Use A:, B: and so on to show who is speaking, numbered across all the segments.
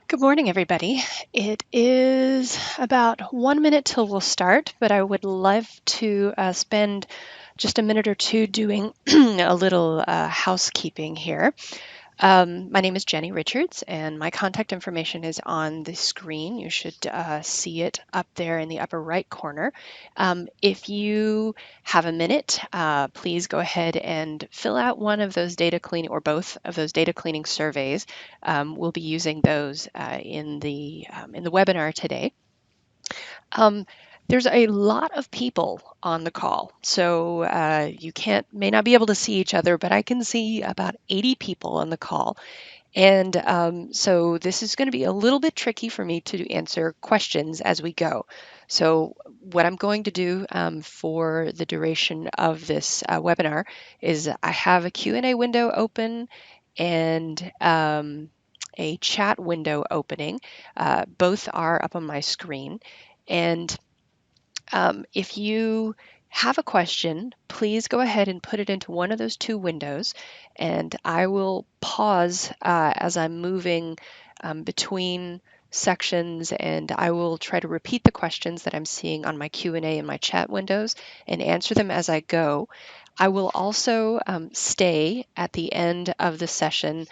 A: Good morning, everybody. It is about 1 minute till we'll start, but I would love to spend just a minute or two doing a little housekeeping here. My name is Jenny Richards, and my contact information is on the screen. You should see it up there in the upper right corner. If you have a minute, please go ahead and fill out one of those data cleaning or both of those data cleaning surveys. We'll be using those in the webinar today. Um, there's a lot of people on the call, so you may not be able to see each other, but I can see about 80 people on the call. And so this is going to be a little bit tricky for me to answer questions as we go. So what I'm going to do for the duration of this webinar is I have a Q&A window open and a chat window opening. Both are up on my screen. And if you have a question, please go ahead and put it into one of those two windows, and I will pause as I'm moving between sections, and I will try to repeat the questions that I'm seeing on my Q&A and my chat windows and answer them as I go. I will also stay at the end of the session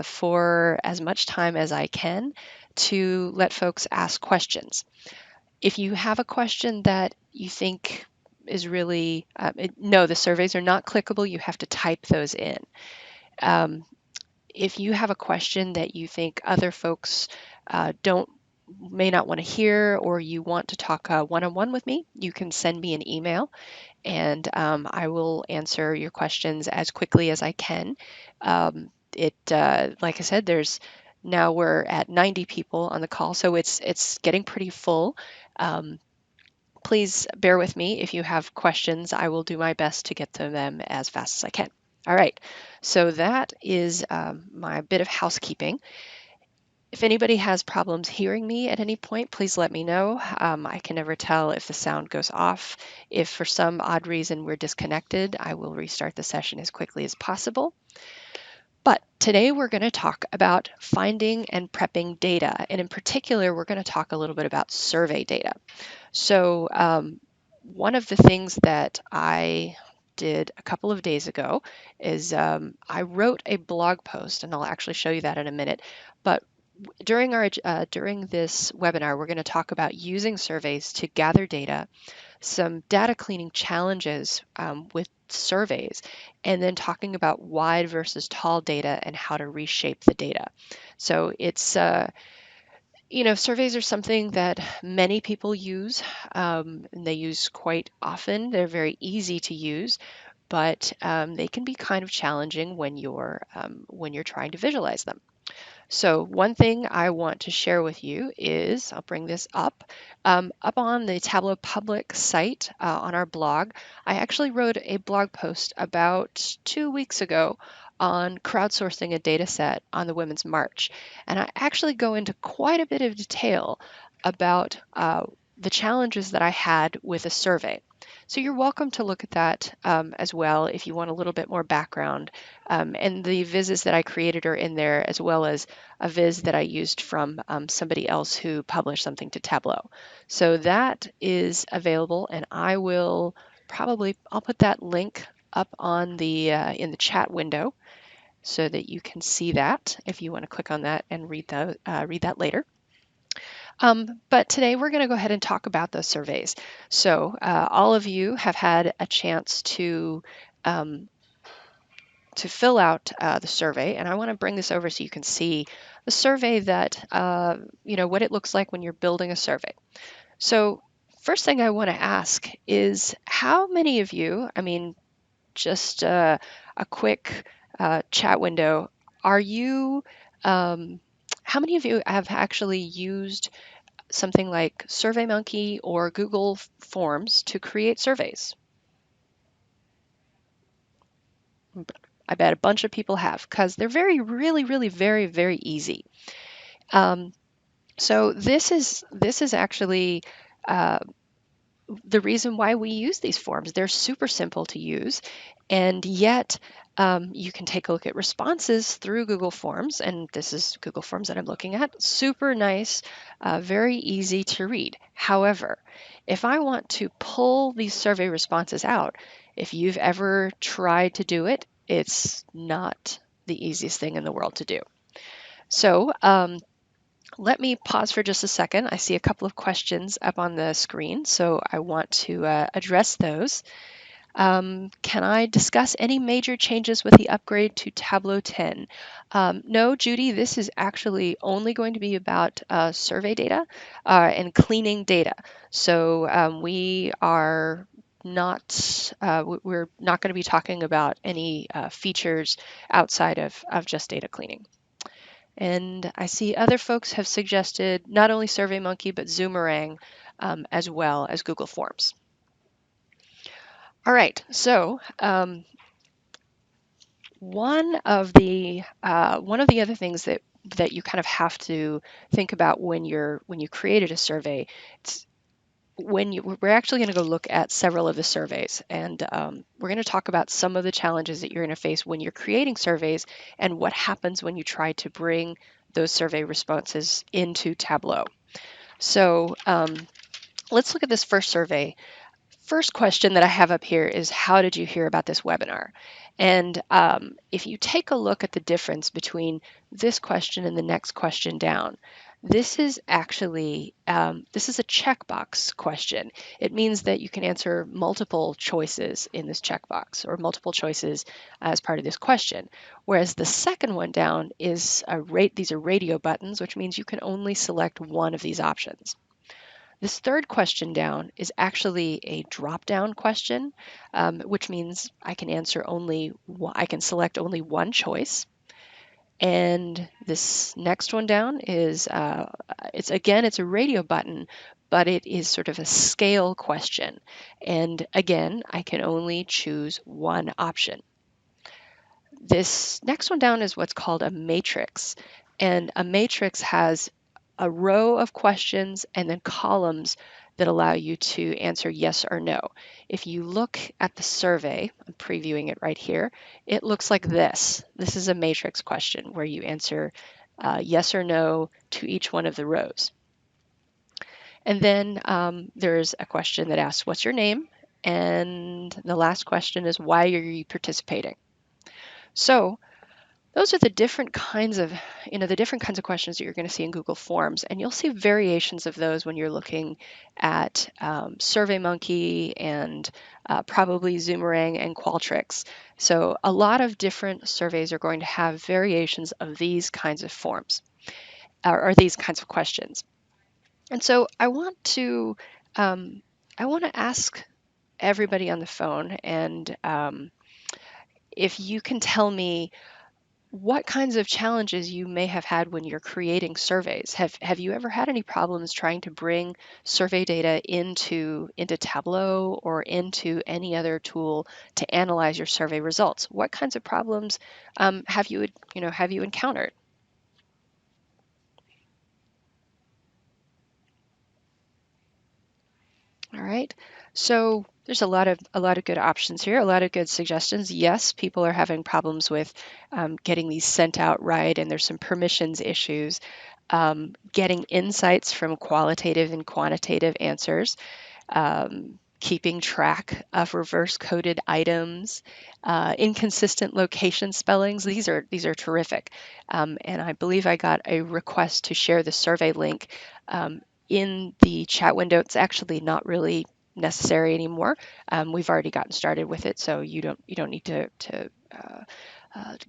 A: for as much time as I can to let folks ask questions. If you have a question that you think is really, no, the surveys are not clickable. You have to type those in. Um, if you have a question that you think other folks don't may not want to hear, or you want to talk one-on-one with me, you can send me an email, and I will answer your questions as quickly as I can. Like I said, now we're at 90 people on the call, so it's getting pretty full. Um, Please bear with me. If you have questions, I will do my best to get to them as fast as I can. All right, so that is my bit of housekeeping. If anybody has problems hearing me at any point, please let me know. I can never tell if the sound goes off. If for some odd reason we're disconnected, I will restart the session as quickly as possible. But today we're going to talk about finding and prepping data, and in particular, we're going to talk a little bit about survey data. So one of the things that I did a couple of days ago is I wrote a blog post, and I'll actually show you that in a minute. But during this webinar, we're going to talk about using surveys to gather data, some data cleaning challenges with surveys, and then talking about wide versus tall data and how to reshape the data. So it's surveys are something that many people use, and they use quite often. They're very easy to use, but they can be kind of challenging when you're trying to visualize them. So one thing I want to share with you is, I'll bring this up on the Tableau public site on our blog. I actually wrote a blog post about 2 weeks ago on crowdsourcing a data set on the Women's March. And I actually go into quite a bit of detail about the challenges that I had with a survey. So you're welcome to look at that as well if you want a little bit more background. And the vizzes that I created are in there, as well as a viz that I used from somebody else who published something to Tableau. So that is available, and I'll put that link up on the in the chat window so that you can see that if you want to click on that and read that later. But today we're going to go ahead and talk about those surveys. So all of you have had a chance to fill out the survey, and I want to bring this over so you can see the survey that, what it looks like when you're building a survey. So first thing I want to ask is how many of you, just a quick chat window, how many of you have actually used something like SurveyMonkey or Google Forms to create surveys? I bet a bunch of people have, because they're really, very, very easy. So this is actually uh, the reason why we use these forms. They're super simple to use, and yet You can take a look at responses through Google Forms, and this is Google Forms that I'm looking at. Super nice, very easy to read. However, if I want to pull these survey responses out, if you've ever tried to do it, it's not the easiest thing in the world to do. So let me pause for just a second. I see a couple of questions up on the screen, so I want to address those. Can I discuss any major changes with the upgrade to Tableau 10? No, Judy, this is actually only going to be about survey data and cleaning data. So we are not, we're not going to be talking about any features outside of just data cleaning. And I see other folks have suggested not only SurveyMonkey, but Zoomerang as well as Google Forms. All right, so one of the other things that you kind of have to think about when you created a survey, it's we're actually going to go look at several of the surveys, and we're going to talk about some of the challenges that you're going to face when you're creating surveys and what happens when you try to bring those survey responses into Tableau. So let's look at this first survey. First question that I have up here is, how did you hear about this webinar? And if you take a look at the difference between this question and the next question down, this is actually, this is a checkbox question. It means that you can answer multiple choices in this checkbox or multiple choices as part of this question. Whereas the second one down is these are radio buttons, which means you can only select one of these options. This third question down is actually a drop-down question, which means I can I can select only one choice. And this next one down is, it's a radio button, but it is sort of a scale question. And again, I can only choose one option. This next one down is what's called a matrix. And a matrix has a row of questions and then columns that allow you to answer yes or no. If you look at the survey, I'm previewing it right here, it looks like this. This is a matrix question where you answer yes or no to each one of the rows. And then there's a question that asks, what's your name? And the last question is, why are you participating? So those are the different kinds of, the different kinds of questions that you're going to see in Google Forms, and you'll see variations of those when you're looking at SurveyMonkey and probably Zoomerang and Qualtrics. So a lot of different surveys are going to have variations of these kinds of forms or these kinds of questions. And so um, I want to ask everybody on the phone, and if you can tell me what kinds of challenges you may have had when you're creating surveys. Have you ever had any problems trying to bring survey data into Tableau or into any other tool to analyze your survey results? What kinds of problems have you encountered? All right. So there's a lot of good options here, a lot of good suggestions. Yes, people are having problems with getting these sent out right, and there's some permissions issues. Getting insights from qualitative and quantitative answers, keeping track of reverse coded items, inconsistent location spellings. These are terrific, and I believe I got a request to share the survey link in the chat window. It's actually not really necessary anymore. We've already gotten started with it, so you don't need to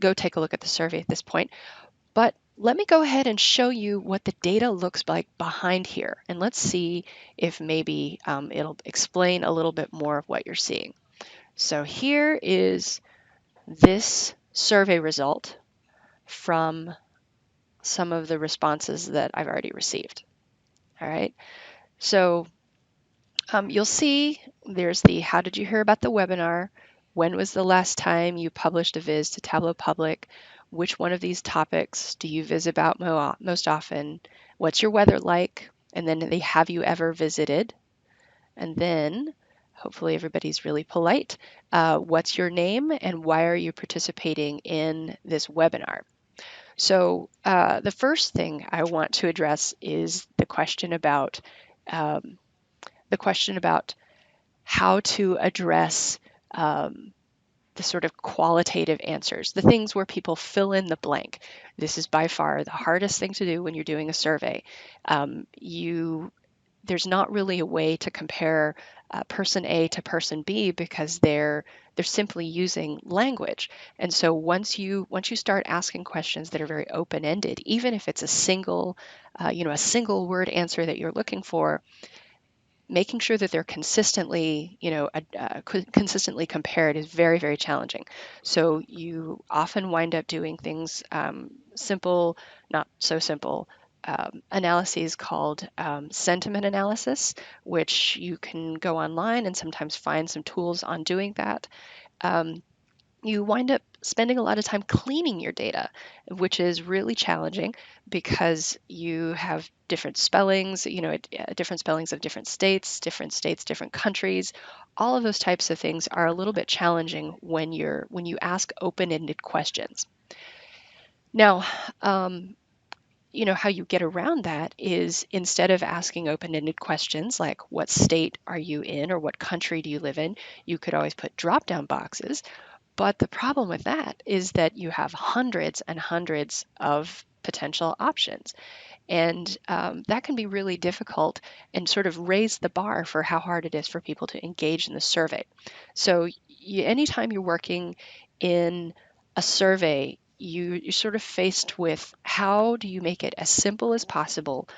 A: go take a look at the survey at this point. But let me go ahead and show you what the data looks like behind here, and let's see if maybe it'll explain a little bit more of what you're seeing. So here is this survey result from some of the responses that I've already received. All right, so you'll see there's the how did you hear about the webinar? When was the last time you published a viz to Tableau Public? Which one of these topics do you visit about most often? What's your weather like? And then have you ever visited? And then Hopefully everybody's really polite. What's your name and why are you participating in this webinar? So the first thing I want to address is um, the question about how to address um, the sort of qualitative answers, the things where people fill in the blank. This is by far the hardest thing to do when you're doing a survey. There's not really a way to compare person A to person B because they're simply using language. And so once you start asking questions that are very open ended, even if it's a single word answer that you're looking for, making sure that they're consistently compared is very, very challenging. So you often wind up doing things simple, not so simple. Analyses called sentiment analysis, which you can go online and sometimes find some tools on doing that. Um, you wind up spending a lot of time cleaning your data, which is really challenging because you have different spellings, different spellings of different states, different countries. All of those types of things are a little bit challenging when you ask open-ended questions. Now, how you get around that is instead of asking open-ended questions like what state are you in or what country do you live in, you could always put drop-down boxes, but the problem with that is that you have hundreds and hundreds of potential options. And that can be really difficult and sort of raise the bar for how hard it is for people to engage in the survey. So, anytime you're working in a survey, you're sort of faced with how do you make it as simple as possible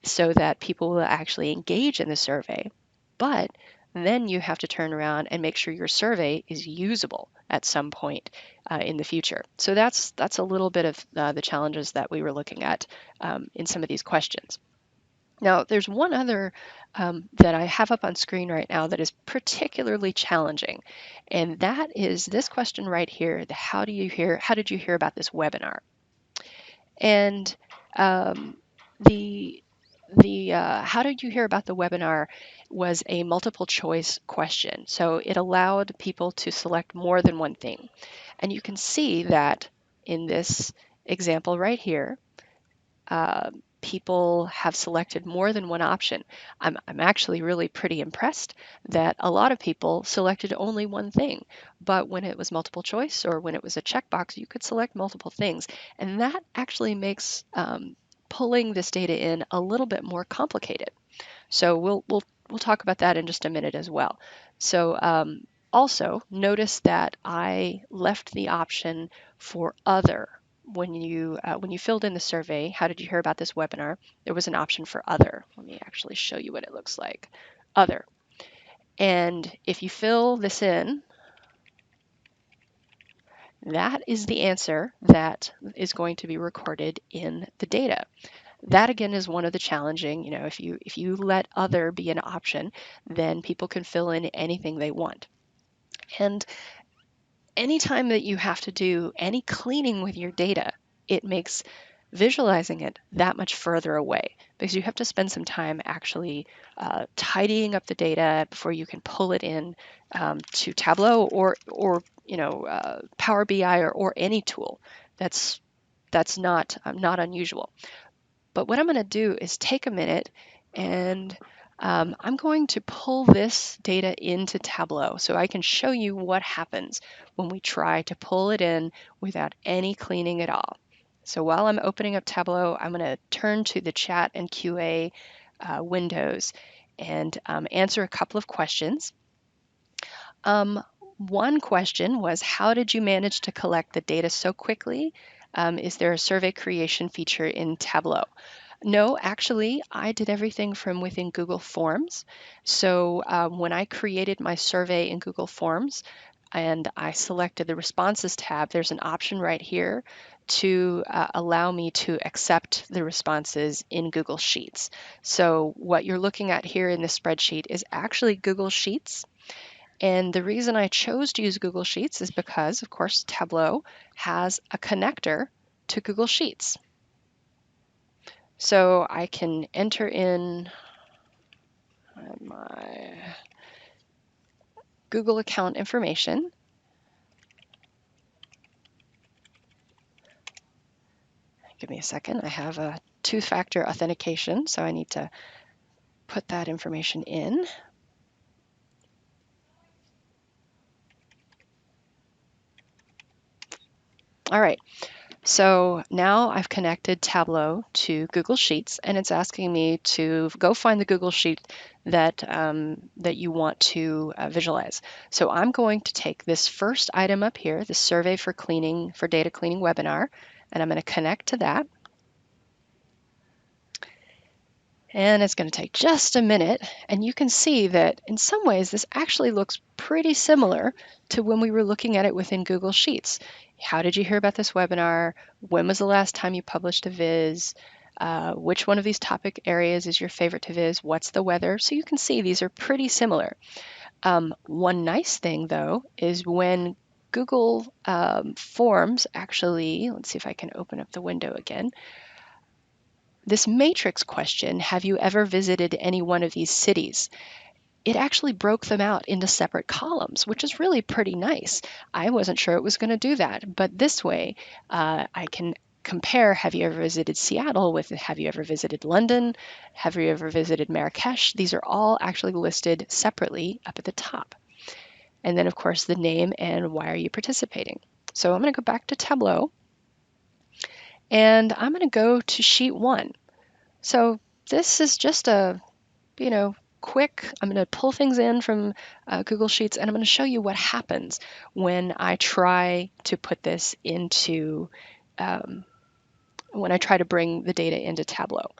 A: so that people will actually engage in the survey. But then you have to turn around and make sure your survey is usable at some point in the future. So that's a little bit of the challenges that we were looking at in some of these questions. Now, there's one other that I have up on screen right now that is particularly challenging, and that is this question right here: how did you hear about this webinar? And um, the how did you hear about the webinar was a multiple choice question. So it allowed people to select more than one thing. And you can see that in this example right here, people have selected more than one option. I'm actually really pretty impressed that a lot of people selected only one thing, but when it was multiple choice or when it was a checkbox, you could select multiple things. And that actually makes pulling this data in a little bit more complicated. So we'll talk about that in just a minute as well. So also notice that I left the option for other. When you filled in the survey, how did you hear about this webinar? There was an option for other. Let me actually show you what it looks like. Other. And if you fill this in, that is the answer that is going to be recorded in the data. That again is one of the challenging, if you let other be an option, then people can fill in anything they want. And anytime that you have to do any cleaning with your data, it makes visualizing it that much further away because you have to spend some time actually tidying up the data before you can pull it in to Tableau or Power BI or any tool. That's not unusual. But what I'm going to do is take a minute and I'm going to pull this data into Tableau so I can show you what happens when we try to pull it in without any cleaning at all. So while I'm opening up Tableau, I'm going to turn to the chat and QA windows and answer a couple of questions. Um, One question was, how did you manage to collect the data so quickly? Is there a survey creation feature in Tableau? No, actually, I did everything from within Google Forms. So when I created my survey in Google Forms and I selected the Responses tab, there's an option right here to allow me to accept the responses in Google Sheets. So what you're looking at here in this spreadsheet is actually Google Sheets. And the reason I chose to use Google Sheets is because, of course, Tableau has a connector to Google Sheets. So I can enter in my Google account information. Give me a second. I have a two-factor authentication, so I need to put that information in. All right, so now I've connected Tableau to Google Sheets, and it's asking me to go find the Google Sheet that, that you want to visualize. So I'm going to take this first item up here, the survey for data cleaning webinar, and I'm going to connect to that. And it's going to take just a minute, and you can see that in some ways this actually looks pretty similar to when we were looking at it within Google Sheets. How did you hear about this webinar? When was the last time you published a viz? Which one of these topic areas is your favorite to viz? What's the weather? So you can see these are pretty similar. One nice thing though is when Google Forms actually, let's see if I can open up the window again. This matrix question, have you ever visited any one of these cities? It actually broke them out into separate columns, which is really pretty nice. I wasn't sure it was going to do that, but this way I can compare, have you ever visited Seattle with have you ever visited London? Have you ever visited Marrakesh? These are all actually listed separately up at the top. And then of course the name and why are you participating. So I'm going to go back to Tableau and I'm going to go to sheet 1. So this is just a, quick, I'm going to pull things in from Google Sheets and I'm going to show you what happens when I try to put this into, when I try to bring the data into Tableau.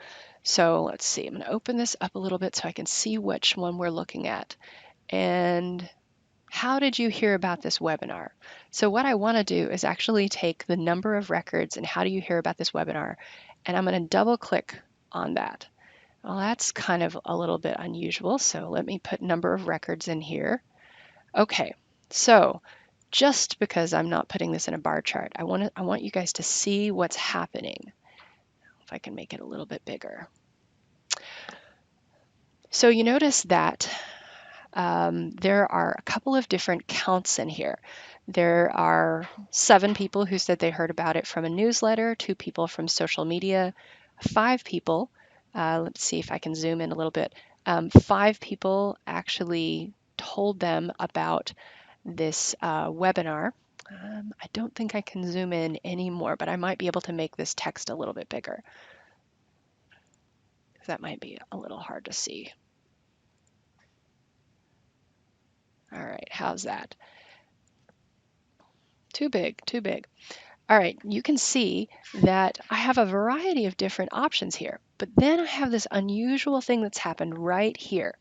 A: So let's see, I'm going to open this up a little bit so I can see which one we're looking at. And how did you hear about this webinar? So what I want to do is actually take the number of records and how do you hear about this webinar, and I'm going to double click on that. Well, that's kind of a little bit unusual, so let me put number of records in here. Okay, so just because I'm not putting this in a bar chart, I want you guys to see what's happening. If I can make it a little bit bigger. So you notice that there are a couple of different counts in here. There are 7 people who said they heard about it from a newsletter, 2 people from social media, 5 people, let's see if I can zoom in a little bit, 5 people actually told them about this webinar. I don't think I can zoom in anymore, but I might be able to make this text a little bit bigger. That might be a little hard to see. All right, how's that? Too big, too big. All right, you can see that I have a variety of different options here, but then I have this unusual thing that's happened right here.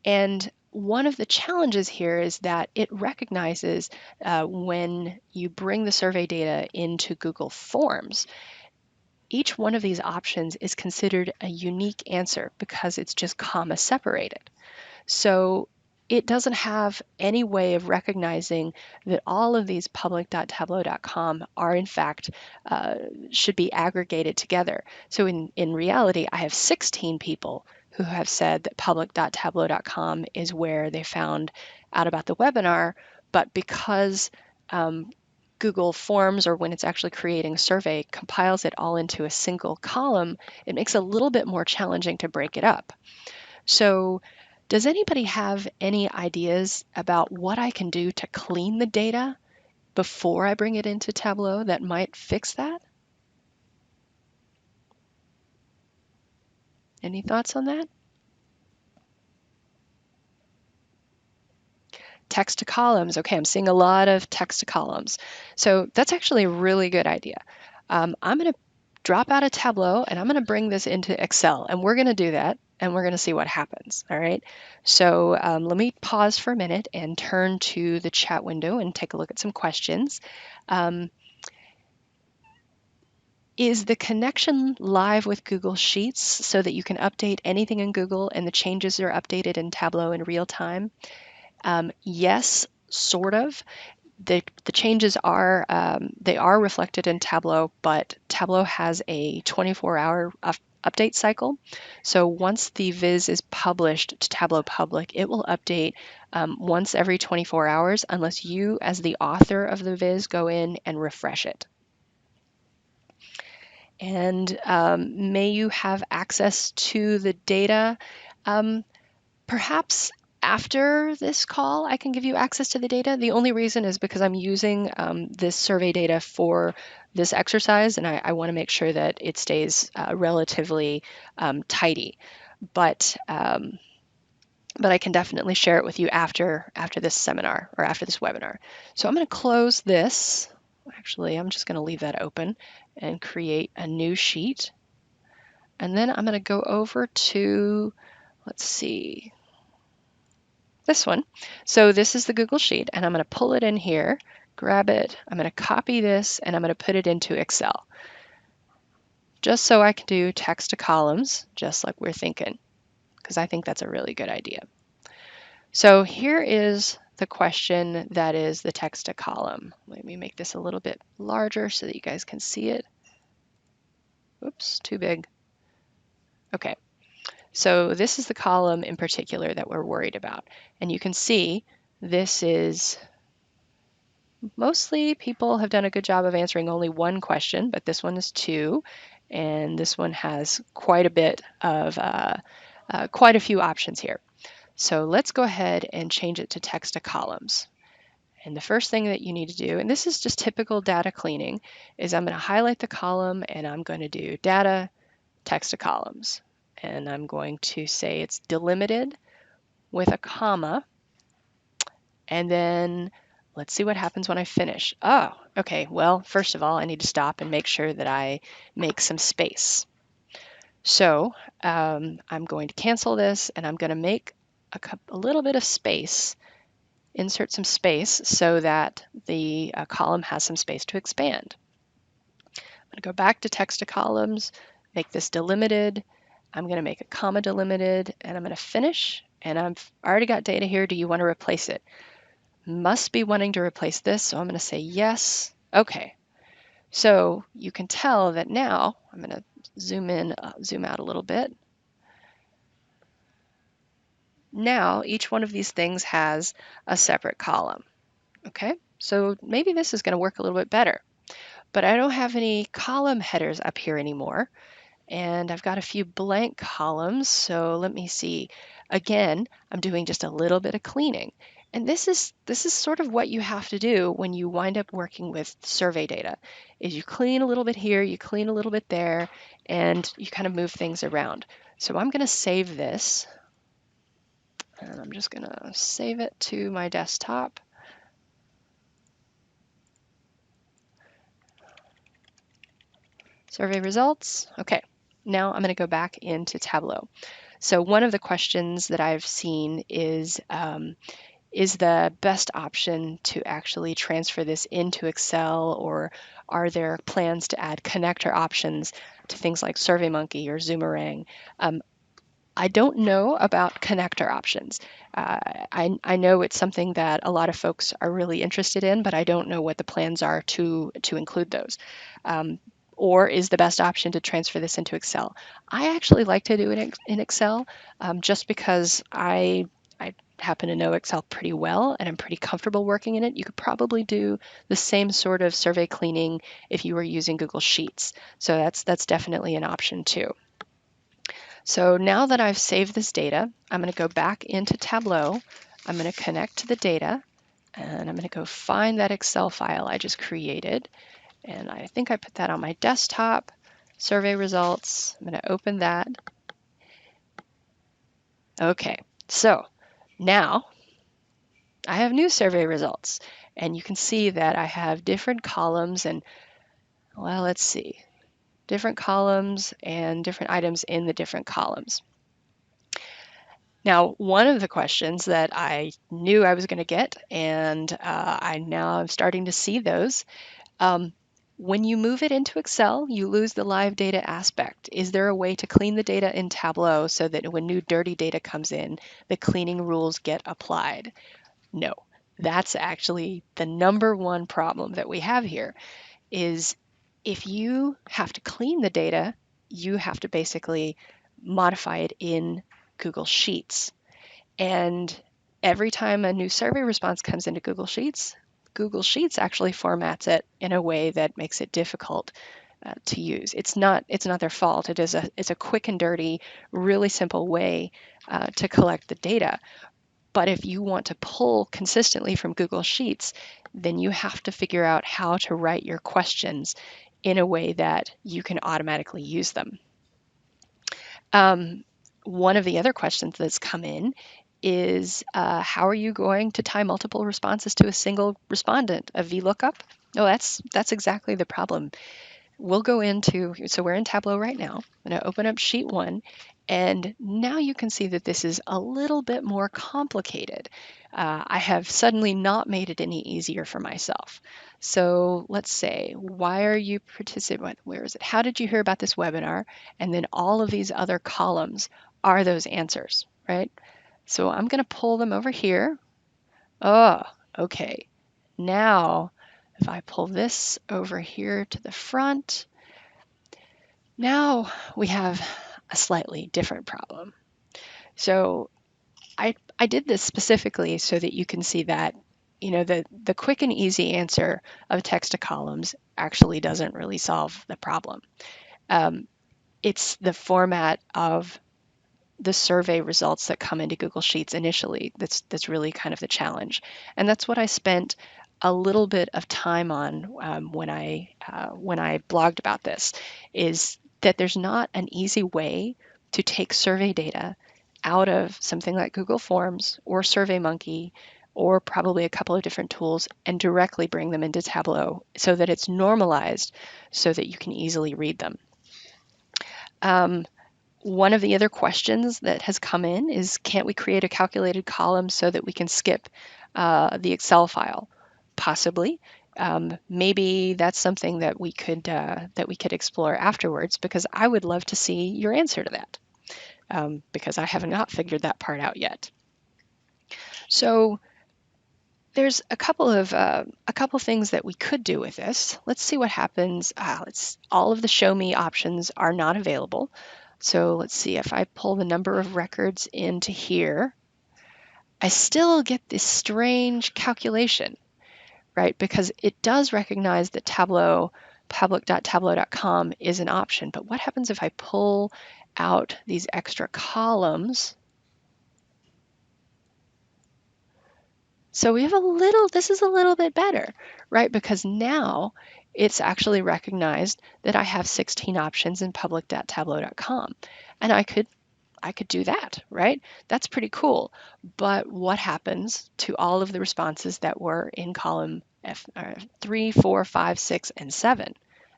A: And one of the challenges here is that it recognizes when you bring the survey data into Google Forms, each one of these options is considered a unique answer because it's just comma separated. So it doesn't have any way of recognizing that all of these public.tableau.com are in fact should be aggregated together. So in reality, I have 16 people who have said that public.tableau.com is where they found out about the webinar, but because Google Forms, or when it's actually creating a survey, compiles it all into a single column, it makes it a little bit more challenging to break it up. So does anybody have any ideas about what I can do to clean the data before I bring it into Tableau that might fix that? Any thoughts on that? Text to columns. Okay, I'm seeing a lot of text to columns. So that's actually a really good idea. I'm going to drop out of Tableau and I'm going to bring this into Excel, and we're going to do that and we're going to see what happens. All right. So let me pause for a minute and turn to the chat window and take a look at some questions. Is the connection live with Google Sheets so that you can update anything in Google and the changes are updated in Tableau in real time? Yes, sort of. The changes are they are reflected in Tableau, but Tableau has a 24-hour update cycle. So once the viz is published to Tableau Public, it will update once every 24 hours unless you, as the author of the viz, go in and refresh it. And may you have access to the data. Perhaps after this call, I can give you access to the data. The only reason is because I'm using this survey data for this exercise, and I want to make sure that it stays relatively tidy. But I can definitely share it with you after this seminar or after this webinar. So I'm going to close this. Actually, I'm just going to leave that open and create a new sheet. And then I'm going to go over to, let's see, this one. So this is the Google Sheet, and I'm going to pull it in here, grab it, I'm going to copy this, and I'm going to put it into Excel, just so I can do text to columns, just like we're thinking, because I think that's a really good idea. So here is the question that is the text to column. Let me make this a little bit larger so that you guys can see it. Oops, too big. Okay, so this is the column in particular that we're worried about. And you can see this is mostly people have done a good job of answering only one question, but this one is two, and this one has quite a bit of, quite a few options here. So let's go ahead and change it to text to columns. And the first thing that you need to do, and this is just typical data cleaning, is I'm going to highlight the column and I'm going to do data, text to columns. And I'm going to say it's delimited with a comma. And then let's see what happens when I finish. Oh, okay. Well, first of all, I need to stop and make sure that I make some space. So I'm going to cancel this and I'm going to make a little bit of space, insert some space so that the column has some space to expand. I'm going to go back to text to columns, make this delimited. I'm going to make a comma delimited and I'm going to finish. And I've already got data here. Do you want to replace it? Must be wanting to replace this, so I'm going to say yes. Okay, so you can tell that now, I'm going to zoom in, zoom out a little bit. Now each one of these things has a separate column. Okay, so maybe this is going to work a little bit better, but I don't have any column headers up here anymore. And I've got a few blank columns, so let me see. Again, I'm doing just a little bit of cleaning. And this is sort of what you have to do when you wind up working with survey data, is you clean a little bit here, you clean a little bit there, and you kind of move things around. So I'm going to save this, and I'm just going to save it to my desktop. Survey results. Okay, now I'm going to go back into Tableau. So one of the questions that I've seen is the best option to actually transfer this into Excel, or are there plans to add connector options to things like SurveyMonkey or Zoomerang? I don't know about connector options. I know it's something that a lot of folks are really interested in, but I don't know what the plans are to include those. Or is the best option to transfer this into Excel? I actually like to do it in Excel just because I happen to know Excel pretty well and I'm pretty comfortable working in it. You could probably do the same sort of survey cleaning if you were using Google Sheets. So that's definitely an option too. So now that I've saved this data, I'm going to go back into Tableau. I'm going to connect to the data, and I'm going to go find that Excel file I just created. And I think I put that on my desktop. Survey results. I'm going to open that. Okay, so now I have new survey results. And you can see that I have different columns and, well, let's see, different columns and different items in the different columns. Now, one of the questions that I knew I was going to get, and I'm starting to see those, when you move it into Excel, you lose the live data aspect. Is there a way to clean the data in Tableau so that when new dirty data comes in, the cleaning rules get applied? No, that's actually the number one problem that we have here, is if you have to clean the data, you have to basically modify it in Google Sheets. And every time a new survey response comes into Google Sheets actually formats it in a way that makes it difficult to use. It's not their fault. It's a quick and dirty, really simple way to collect the data. But if you want to pull consistently from Google Sheets, then you have to figure out how to write your questions in a way that you can automatically use them. Um, One of the other questions that's come in is how are you going to tie multiple responses to a single respondent, a VLOOKUP? No, that's exactly the problem. We'll go into, so we're in Tableau right now. I'm going to open up sheet 1, and now you can see that this is a little bit more complicated. I have suddenly not made it any easier for myself. So let's say, why are you participating? Where is it? How did you hear about this webinar? And then all of these other columns are those answers, right? So I'm going to pull them over here. Oh, okay. Now, if I pull this over here to the front, now we have a slightly different problem. So I did this specifically so that you can see that, the quick and easy answer of text to columns actually doesn't really solve the problem. Um, it's the format of the survey results that come into Google Sheets initially that's really kind of the challenge, and that's what I spent a little bit of time on when I blogged about this. Is that there's not an easy way to take survey data out of something like Google Forms or SurveyMonkey or probably a couple of different tools and directly bring them into Tableau so that it's normalized so that you can easily read them. One of the other questions that has come in is, can't we create a calculated column so that we can skip the Excel file? Possibly. Maybe that's something that we could explore afterwards, because I would love to see your answer to that, because I have not figured that part out yet. So there's a couple things that we could do with this. Let's see what happens. All of the show me options are not available. So let's see, if I pull the number of records into here, I still get this strange calculation, right? Because it does recognize that Tableau, public.tableau.com is an option. But what happens if I pull out these extra columns? So this is a little bit better, right? Because now it's actually recognized that I have 16 options in public.tableau.com. And I could do that, right? That's pretty cool. But what happens to all of the responses that were in column 3, 4, 5, 6, and 7?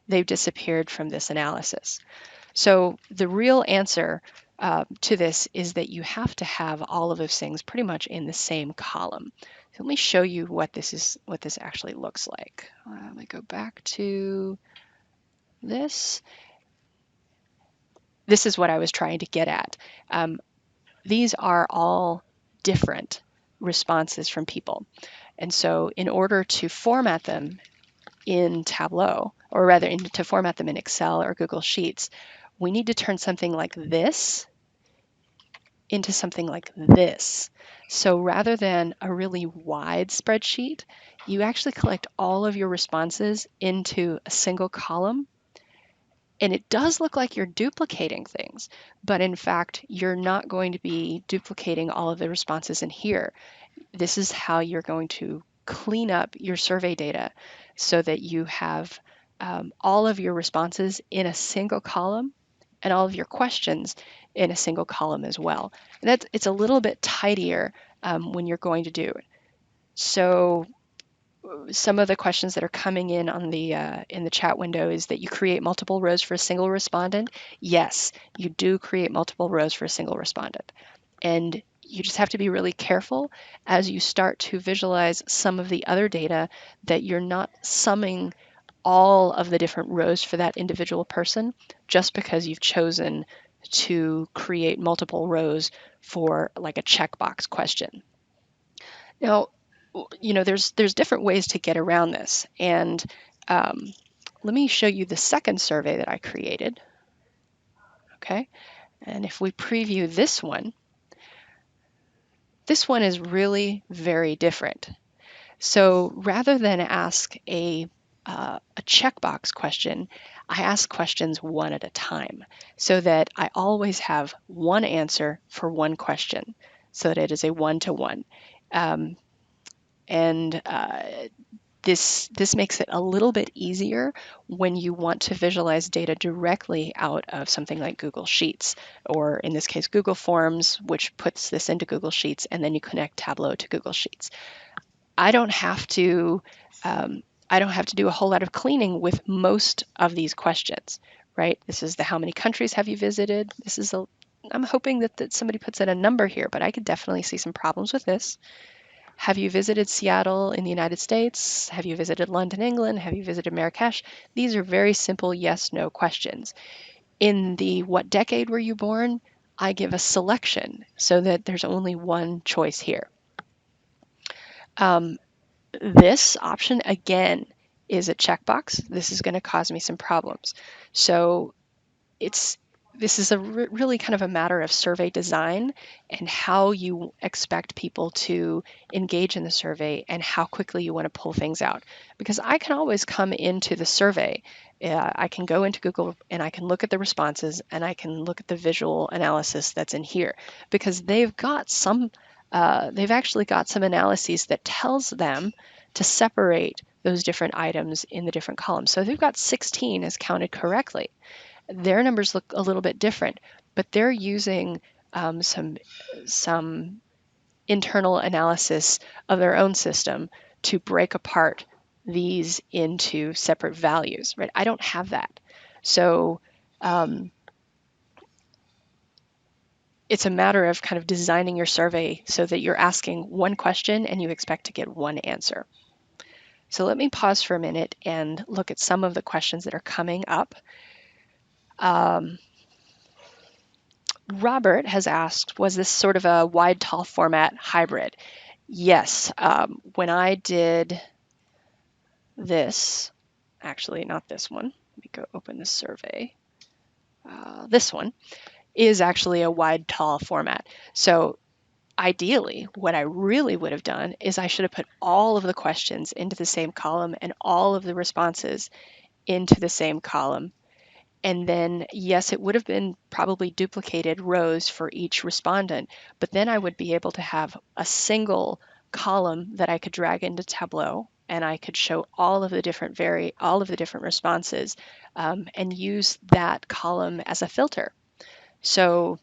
A: They've disappeared from this analysis. So the real answer to this is that you have to have all of those things pretty much in the same column. So let me show you what this actually looks like. Let me go back to this. This is what I was trying to get at. These are all different responses from people. And so in order to format them in Tableau, or rather to format them in Excel or Google Sheets, we need to turn something like this into something like this. So rather than a really wide spreadsheet, you actually collect all of your responses into a single column. And it does look like you're duplicating things, but in fact, you're not going to be duplicating all of the responses in here. This is how you're going to clean up your survey data so that you have all of your responses in a single column and all of your questions in a single column as well. And it's a little bit tidier when you're going to do it. So some of the questions that are coming in on the in the chat window is that you create multiple rows for a single respondent. Yes, you do create multiple rows for a single respondent. And you just have to be really careful as you start to visualize some of the other data that you're not summing all of the different rows for that individual person just because you've chosen to create multiple rows for like a checkbox question. Now, there's different ways to get around this, and let me show you the second survey that I created. Okay, and if we preview this one is really very different. So rather than ask a checkbox question, I ask questions one at a time so that I always have one answer for one question so that it is a one-to-one. Um, and this makes it a little bit easier when you want to visualize data directly out of something like Google Sheets, or in this case, Google Forms, which puts this into Google Sheets, and then you connect Tableau to Google Sheets. I don't have to um, I don't have to do a whole lot of cleaning with most of these questions, right? This is the how many countries have you visited? I'm hoping that somebody puts in a number here, but I could definitely see some problems with this. Have you visited Seattle in the United States? Have you visited London, England? Have you visited Marrakesh? These are very simple yes, no questions. In the what decade were you born? I give a selection so that there's only one choice here. Um, this option, again, is a checkbox. This is going to cause me some problems. So it's this is really kind of a matter of survey design and how you expect people to engage in the survey and how quickly you want to pull things out. Because I can always come into the survey, I can go into Google and I can look at the responses and I can look at the visual analysis that's in here because they've actually got some analyses that tells them to separate those different items in the different columns. So they've got 16 as counted correctly. Their numbers look a little bit different, but they're using some internal analysis of their own system to break apart these into separate values, right? I don't have that. So um, it's a matter of kind of designing your survey so that you're asking one question and you expect to get one answer. So let me pause for a minute and look at some of the questions that are coming up. Robert has asked, was this sort of a wide, tall format hybrid? Yes. When I did this, actually, not this one. Let me go open the survey. This one is actually a wide, tall format. So ideally, what I really would have done is I should have put all of the questions into the same column and all of the responses into the same column. And then, yes, it would have been probably duplicated rows for each respondent, but then I would be able to have a single column that I could drag into Tableau, and I could show all of the different responses, and use that column as a filter. So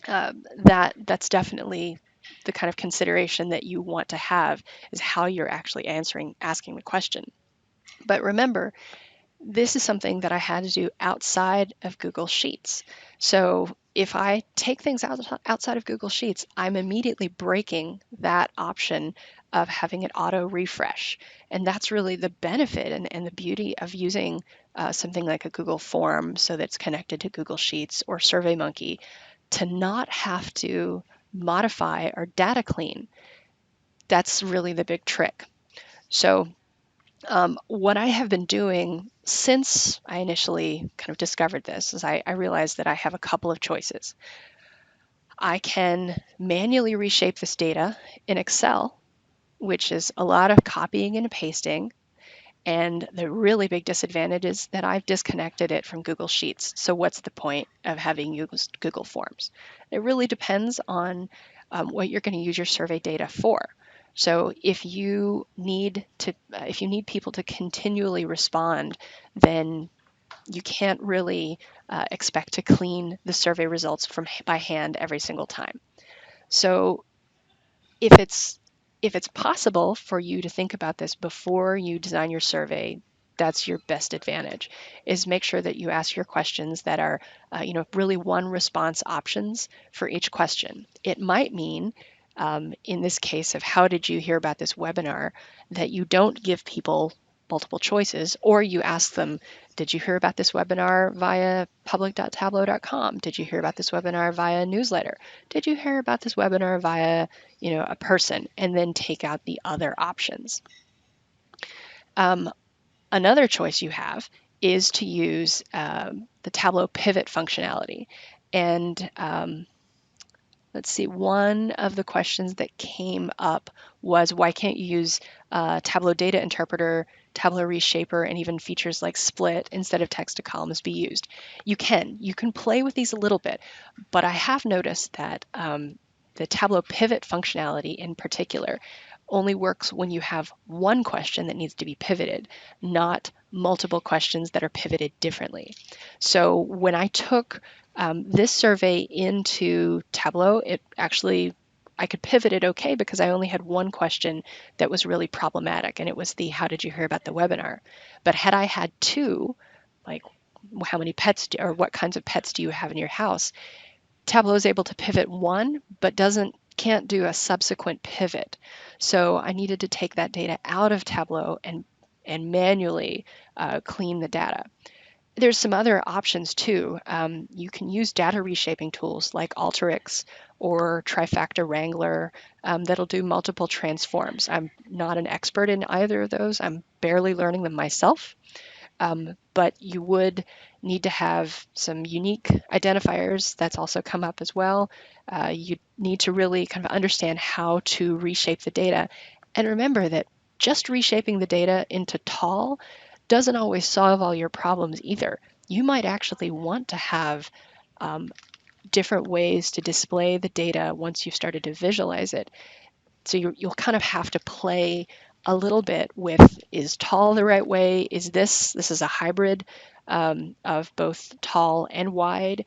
A: that's definitely the kind of consideration that you want to have, is how you're actually asking the question. But remember, this is something that I had to do outside of Google Sheets. So if I take things outside of Google Sheets, I'm immediately breaking that option of having it auto refresh. And that's really the benefit and the beauty of using something like a Google form so that's connected to Google Sheets or SurveyMonkey, to not have to modify or data clean. That's really the big trick. So what I have been doing since I initially kind of discovered this is I realized that I have a couple of choices. I can manually reshape this data in Excel, which is a lot of copying and pasting. And the really big disadvantage is that I've disconnected it from Google Sheets. So what's the point of having used Google Forms? It really depends on what you're going to use your survey data for. So if you need people to continually respond, then you can't really expect to clean the survey results by hand every single time. So if it's possible for you to think about this before you design your survey, that's your best advantage, is make sure that you ask your questions that are really one response options for each question. It might mean in this case of how did you hear about this webinar, that you don't give people multiple choices, or you ask them, did you hear about this webinar via public.tableau.com? Did you hear about this webinar via newsletter? Did you hear about this webinar via a person? And then take out the other options. Another choice you have is to use the Tableau pivot functionality. And let's see, one of the questions that came up was why can't you use Tableau Data Interpreter, Tableau Reshaper, and even features like split instead of text to columns be used? You can. You can play with these a little bit, but I have noticed that the Tableau pivot functionality in particular only works when you have one question that needs to be pivoted, not multiple questions that are pivoted differently. So when I took this survey into Tableau, it actually, I could pivot it okay because I only had one question that was really problematic, and it was the how did you hear about the webinar? But had I had two, like how many pets or what kinds of pets do you have in your house? Tableau is able to pivot one, but can't do a subsequent pivot. So I needed to take that data out of Tableau and manually clean the data. There's some other options too. You can use data reshaping tools like Alteryx or Trifactor Wrangler that'll do multiple transforms. I'm not an expert in either of those. I'm barely learning them myself. But you would need to have some unique identifiers. That's also come up as well. You need to really kind of understand how to reshape the data. And remember that just reshaping the data into tall doesn't always solve all your problems either. You might actually want to have um, different ways to display the data once you've started to visualize it. So you'll kind of have to play a little bit with, is tall the right way? This is a hybrid of both tall and wide.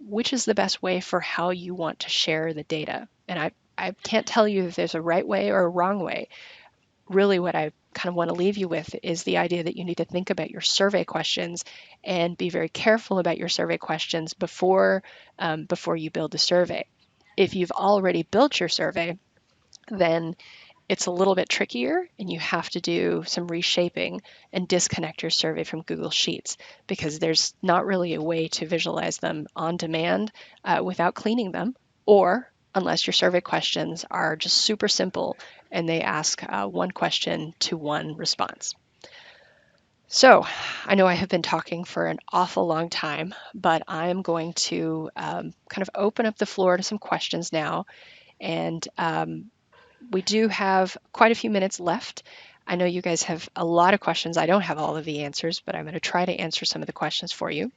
A: Which is the best way for how you want to share the data? And I can't tell you if there's a right way or a wrong way. Really what I kind of want to leave you with is the idea that you need to think about your survey questions and be very careful about your survey questions before you build the survey. If you've already built your survey, then it's a little bit trickier and you have to do some reshaping and disconnect your survey from Google Sheets because there's not really a way to visualize them on demand without cleaning them, or unless your survey questions are just super simple and they ask one question to one response. So I know I have been talking for an awful long time, but I'm going to kind of open up the floor to some questions now. And we do have quite a few minutes left. I know you guys have a lot of questions. I don't have all of the answers, but I'm going to try to answer some of the questions for you.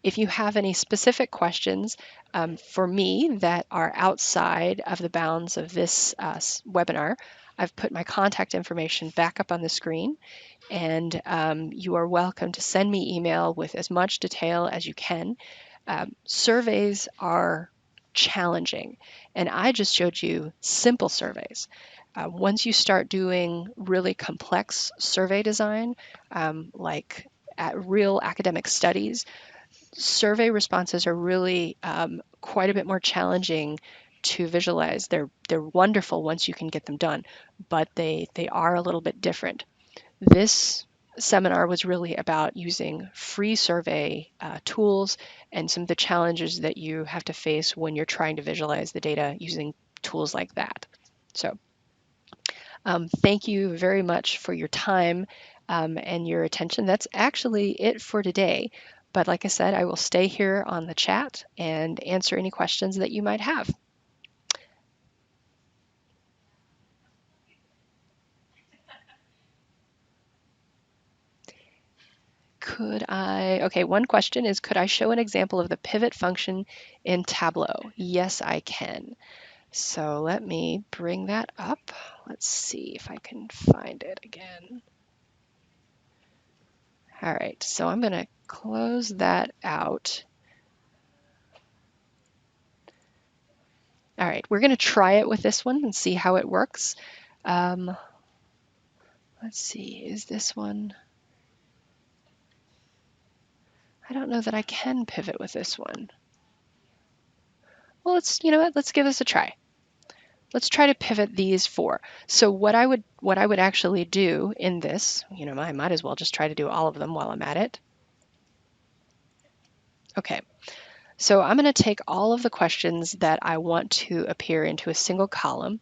A: If you have any specific questions for me that are outside of the bounds of this webinar, I've put my contact information back up on the screen, and you are welcome to send me email with as much detail as you can. Surveys are challenging, and I just showed you simple surveys. Once you start doing really complex survey design, like at real academic studies, survey responses are really quite a bit more challenging to visualize. They're wonderful once you can get them done, but they are a little bit different. This seminar was really about using free survey tools and some of the challenges that you have to face when you're trying to visualize the data using tools like that. So thank you very much for your time and your attention. That's actually it for today. But like I said, I will stay here on the chat and answer any questions that you might have. Okay, one question is, could I show an example of the pivot function in Tableau? Yes, I can. So let me bring that up. Let's see if I can find it again. All right, so I'm going to close that out. All right, we're going to try it with this one and see how it works. Let's see, is this one? I don't know that I can pivot with this one. Well, you know what, let's give this a try. Let's try to pivot these four. So what I would actually do in this, I might as well just try to do all of them while I'm at it. Okay, so I'm going to take all of the questions that I want to appear into a single column,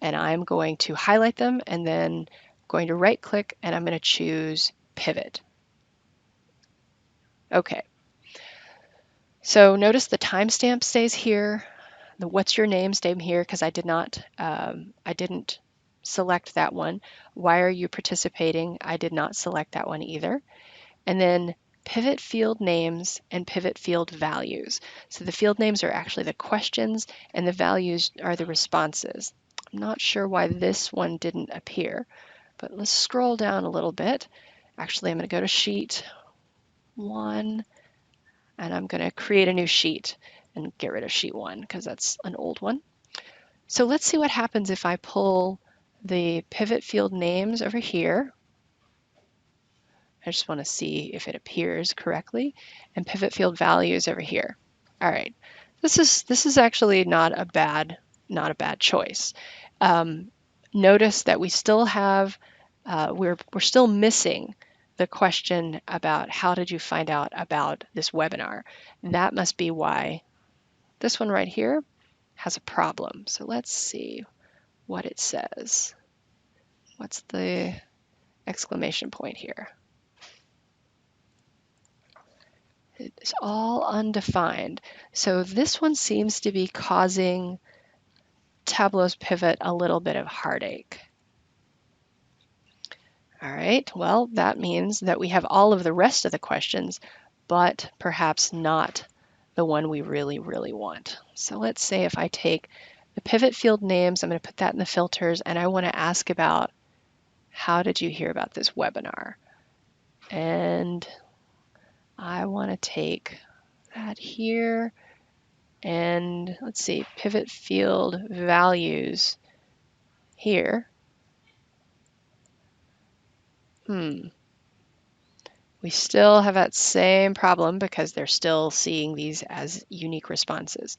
A: and I'm going to highlight them and then going to right click and I'm going to choose pivot. Okay, so notice the timestamp stays here. The what's your name stayed here because I didn't select that one. Why are you participating? I did not select that one either. And then pivot field names and pivot field values. So the field names are actually the questions and the values are the responses. I'm not sure why this one didn't appear, but let's scroll down a little bit. Actually, I'm going to go to sheet 1 and I'm going to create a new sheet and get rid of sheet 1 because that's an old one. So let's see what happens if I pull the pivot field names over here. I just want to see if it appears correctly, and pivot field values over here. All right, this is actually not a bad choice. Um, Notice that we still have we're still missing the question about how did you find out about this webinar. That must be why this one right here has a problem. So let's see what it says. What's the exclamation point here? It's all undefined. So this one seems to be causing Tableau's pivot a little bit of heartache. All right, well, that means that we have all of the rest of the questions, but perhaps not the one we really, really want. So let's say if I take the pivot field names, I'm going to put that in the filters, and I want to ask about how did you hear about this webinar? And I want to take that here, and let's see, pivot field values here. We still have that same problem because they're still seeing these as unique responses.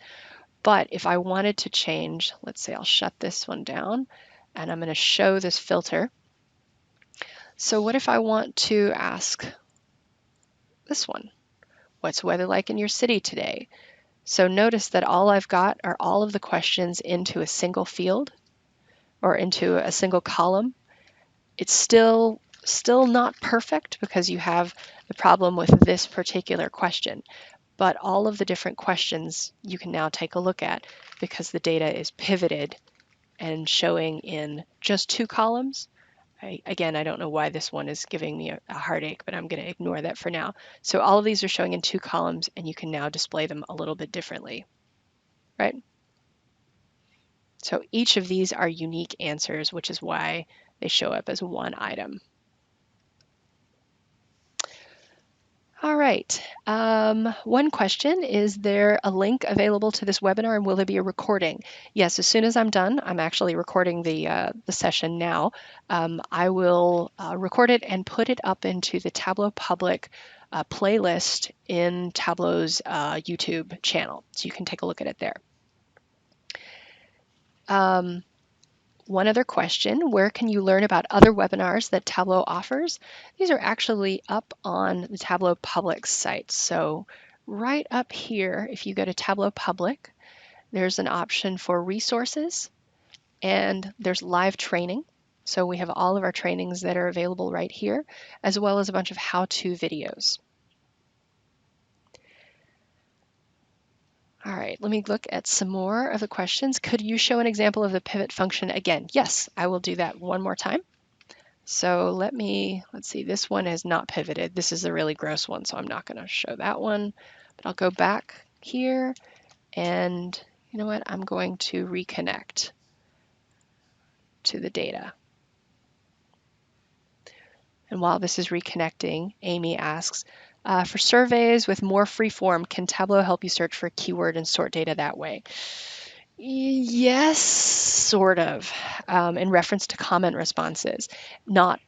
A: But if I wanted to change, let's say I'll shut this one down and I'm going to show this filter. So what if I want to ask this one? What's weather like in your city today? So notice that all I've got are all of the questions into a single field or into a single column. It's still not perfect because you have the problem with this particular question, but all of the different questions you can now take a look at because the data is pivoted and showing in just 2 columns. Again, I don't know why this one is giving me a heartache, but I'm going to ignore that for now. So all of these are showing in 2 columns and you can now display them a little bit differently, right? So each of these are unique answers, which is why they show up as one item. All right. One question, is there a link available to this webinar and will there be a recording? Yes, as soon as I'm done, I'm actually recording the session now. I will record it and put it up into the Tableau public playlist in Tableau's YouTube channel. So you can take a look at it there. One other question, where can you learn about other webinars that Tableau offers? These are actually up on the Tableau Public site. So right up here, if you go to Tableau Public, there's an option for resources and there's live training. So we have all of our trainings that are available right here, as well as a bunch of how-to videos. All right, let me look at some more of the questions. Could you show an example of the pivot function again? Yes, I will do that one more time. So let's see, this one is not pivoted. This is a really gross one, so I'm not going to show that one. But I'll go back here and you know what? I'm going to reconnect to the data. And while this is reconnecting, Amy asks, for surveys with more free form, can Tableau help you search for a keyword and sort data that way? Yes, sort of, in reference to comment responses, not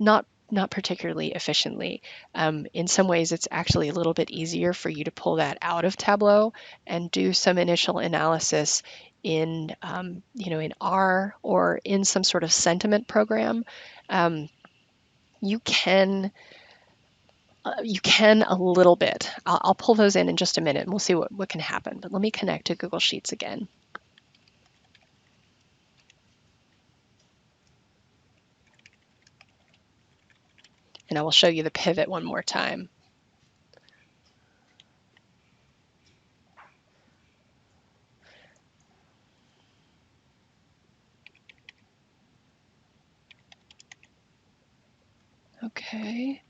A: particularly efficiently. In some ways, it's actually a little bit easier for you to pull that out of Tableau and do some initial analysis in, in R or in some sort of sentiment program. Um, you can a little bit. I'll pull those in just a minute and we'll see what can happen. But let me connect to Google Sheets again. And I will show you the pivot one more time. Okay.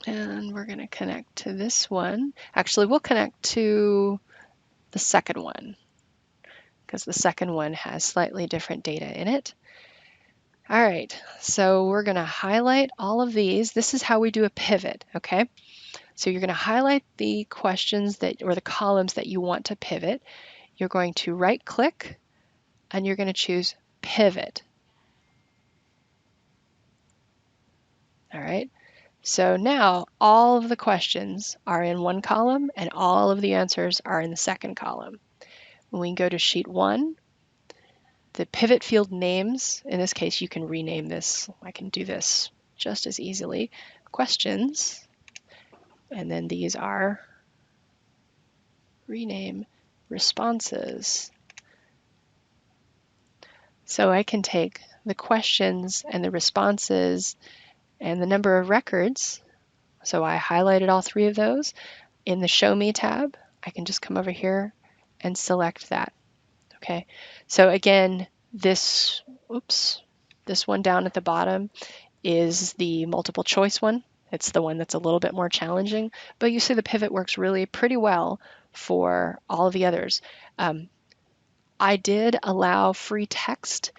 A: And we're going to connect to this one. Actually, we'll connect to the second one because the second one has slightly different data in it. All right, so we're going to highlight all of these. This is how we do a pivot, okay? So you're going to highlight the questions that, or the columns that you want to pivot. You're going to right click and you're going to choose pivot. All right, so now all of the questions are in one column and all of the answers are in the second column. When we go to sheet 1, the pivot field names, in this case, you can rename this. I can do this just as easily. Questions, and then these are rename responses. So I can take the questions and the responses and the number of records. So I highlighted all 3 of those. In the Show Me tab, I can just come over here and select that. Okay, so again, this one down at the bottom is the multiple choice one. It's the one that's a little bit more challenging, but you see the pivot works really pretty well for all of the others. I did allow free text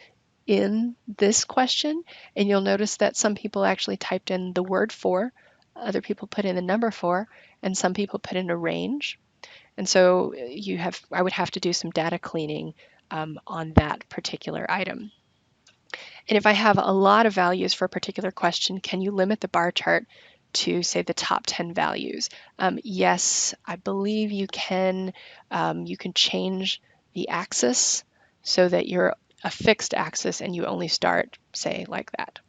A: in this question, and you'll notice that some people actually typed in the word for, other people put in the number for, and some people put in a range. And so I would have to do some data cleaning on that particular item. And if I have a lot of values for a particular question, can you limit the bar chart to, say, the top 10 values? Yes, I believe you can. You can change the axis so that you're a fixed axis and you only start, say, like that.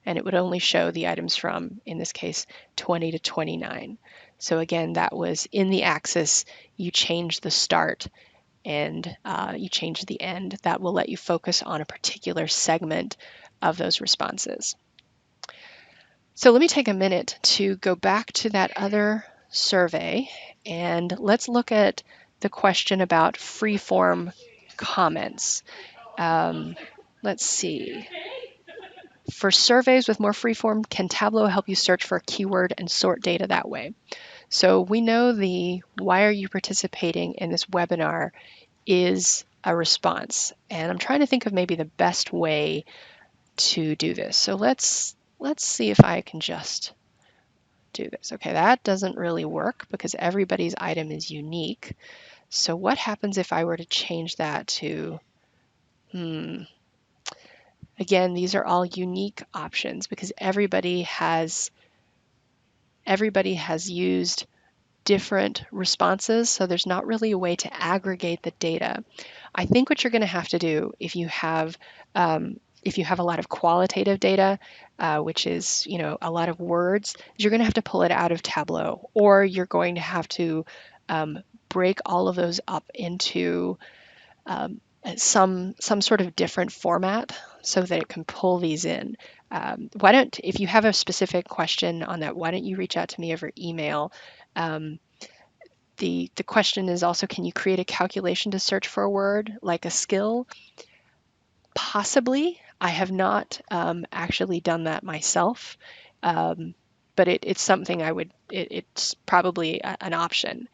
A: And it would only show the items from, in this case, 20 to 29. So again, that was in the axis. You change the start and you change the end. That will let you focus on a particular segment of those responses. So let me take a minute to go back to that other survey and let's look at the question about free-form comments. Let's see. For surveys with more free-form, can Tableau help you search for a keyword and sort data that way? So we know the why are you participating in this webinar is a response. And I'm trying to think of maybe the best way to do this. So let's see if I can just do this. Okay, that doesn't really work because everybody's item is unique. So what happens if I were to change that to, again, these are all unique options because everybody has used different responses, so there's not really a way to aggregate the data. I think what you're going to have to do if you have a lot of qualitative data, which is a lot of words, is you're going to have to pull it out of Tableau, or you're going to have to break all of those up into some sort of different format so that it can pull these in. If you have a specific question on that, why don't you reach out to me over email? The question is also, can you create a calculation to search for a word like a skill? Possibly. I have not actually done that myself, but it's something it's probably an option.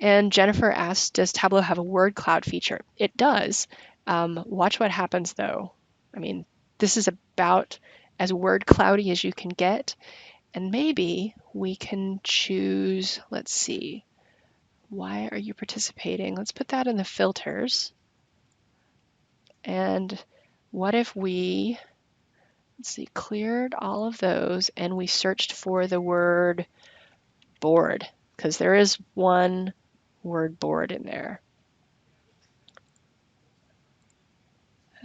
A: And Jennifer asked, does Tableau have a word cloud feature? It does. Watch what happens though. I mean, this is about as word cloudy as you can get. And maybe we can choose, let's see, why are you participating? Let's put that in the filters. And what if we, let's see, cleared all of those and we searched for the word bored, because there is one word bored in there.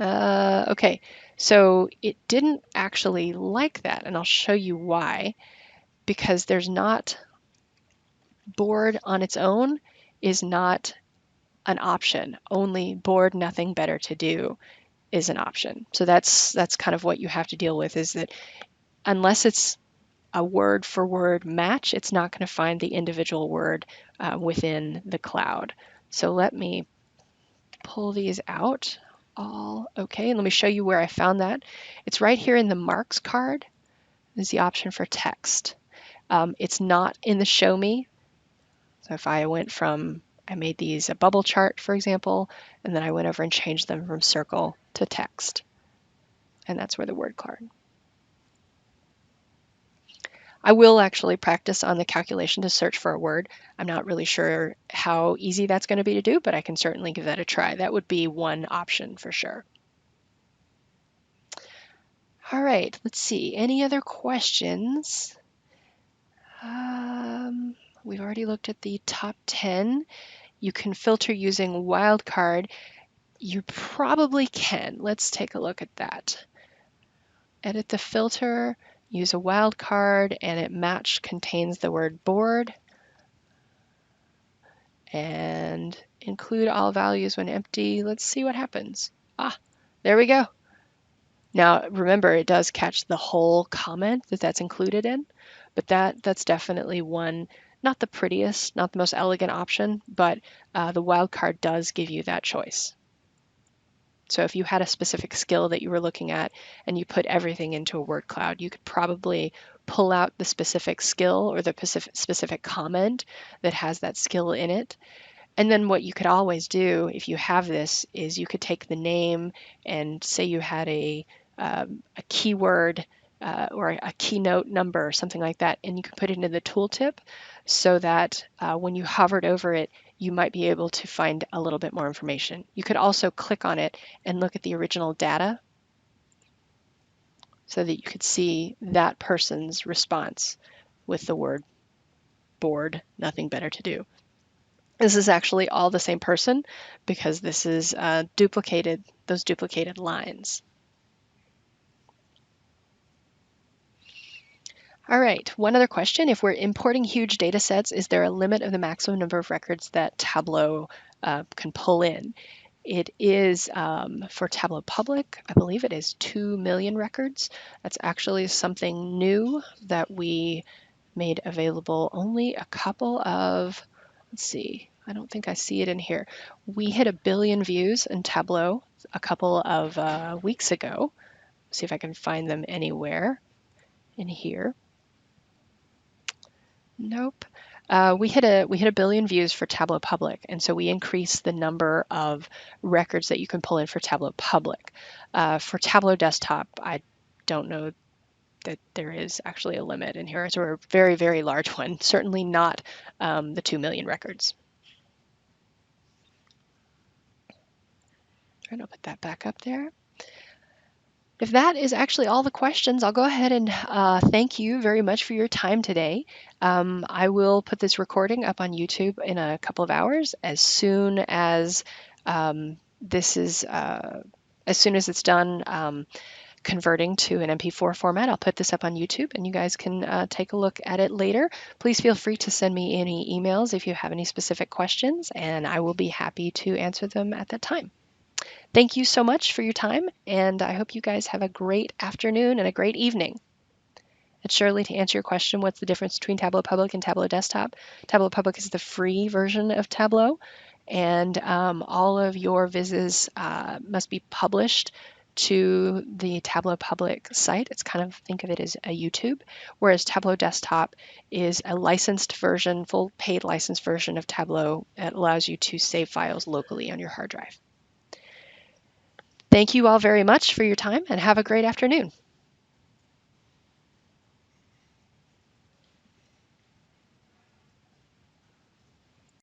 A: Okay, so it didn't actually like that, and I'll show you why. Because there's not, bored on its own is not an option. Only bored, nothing better to do is an option. So that's kind of what you have to deal with, is that unless it's a word for word match, it's not going to find the individual word within the cloud. So let me pull these out, all okay. And let me show you where I found that. It's right here in the marks card is the option for text. It's not in the show me. So if I made these a bubble chart, for example, and then I went over and changed them from circle to text. And that's where the word card. I will actually practice on the calculation to search for a word. I'm not really sure how easy that's going to be to do, but I can certainly give that a try. That would be one option for sure. All right, let's see. Any other questions? We've already looked at the top 10. You can filter using wildcard. You probably can. Let's take a look at that. Edit the filter, use a wildcard, and it match contains the word board. And include all values when empty. Let's see what happens. Ah, there we go. Now, remember, it does catch the whole comment that's included in, but that's definitely one, not the prettiest, not the most elegant option, but the wildcard does give you that choice. So if you had a specific skill that you were looking at and you put everything into a word cloud, you could probably pull out the specific skill or the specific comment that has that skill in it. And then what you could always do if you have this is you could take the name and say you had a keyword or a keynote number or something like that, and you could put it into the tooltip so that when you hovered over it, you might be able to find a little bit more information. You could also click on it and look at the original data so that you could see that person's response with the word bored, nothing better to do. This is actually all the same person because this is those duplicated lines. All right, one other question. If we're importing huge data sets, is there a limit of the maximum number of records that Tableau can pull in? It is for Tableau Public, I believe it is 2 million records. That's actually something new that we made available only a couple of, let's see, I don't think I see it in here. We hit 1 billion views in Tableau a couple of weeks ago. See if I can find them anywhere in here. Nope. We hit 1 billion views for Tableau Public, and so we increased the number of records that you can pull in for Tableau Public. For Tableau Desktop, I don't know that there is actually a limit in here. So we're a very, very large one. Certainly not the 2 million records. And I'll put that back up there. If that is actually all the questions, I'll go ahead and thank you very much for your time today. I will put this recording up on YouTube in a couple of hours as soon as as soon as it's done converting to an MP4 format. I'll put this up on YouTube and you guys can take a look at it later. Please feel free to send me any emails if you have any specific questions, and I will be happy to answer them at that time. Thank you so much for your time, and I hope you guys have a great afternoon and a great evening. And Shirley, to answer your question, what's the difference between Tableau Public and Tableau Desktop? Tableau Public is the free version of Tableau, and all of your vises must be published to the Tableau Public site. It's kind of, think of it as a YouTube, whereas Tableau Desktop is a licensed version, full paid licensed version of Tableau that allows you to save files locally on your hard drive. Thank you all very much for your time and have a great afternoon.